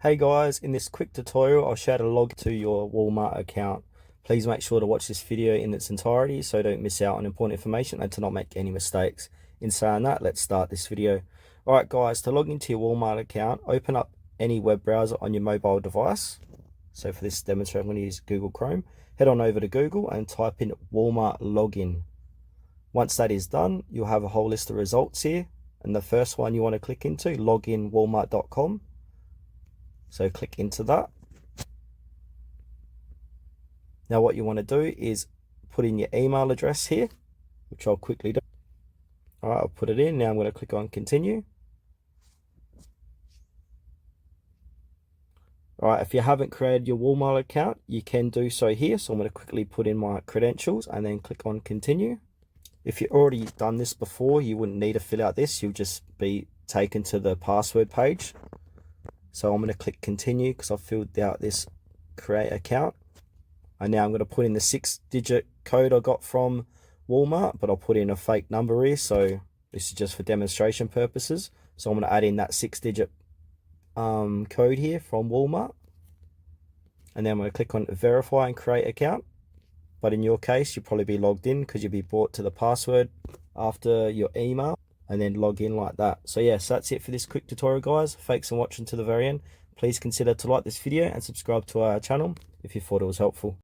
Hey guys, in this quick tutorial I'll show how to log to your Walmart account. Please make sure to watch this video in its entirety so don't miss out on important information and to not make any mistakes. In saying that, let's start this video. Alright guys, to log into your Walmart account, open up any web browser on your mobile device. So for this demonstration I'm going to use Google Chrome. Head on over to Google and type in Walmart login. Once that is done, you'll have a whole list of results here. And the first one you want to click into, loginwalmart.com. So click into that. Now what you want to do is put in your email address here, which I'll quickly do. All right, I'll put it in. Now I'm going to click on continue. All right, if you haven't created your Walmart account, you can do so here. So I'm going to quickly put in my credentials and then click on continue. If you've already done this before, you wouldn't need to fill out this. You'll just be taken to the password page. So I'm going to click continue because I've filled out this create account. And now I'm going to put in the 6-digit code I got from Walmart, but I'll put in a fake number here. So this is just for demonstration purposes. So I'm going to add in that 6-digit code here from Walmart. And then I'm going to click on verify and create account. But in your case, you'll probably be logged in because you'll be brought to the password after your email. And then log in like that. So yes, that's it for this quick tutorial guys. Thanks for watching to the very end. Please consider to like this video and subscribe to our channel if you thought it was helpful.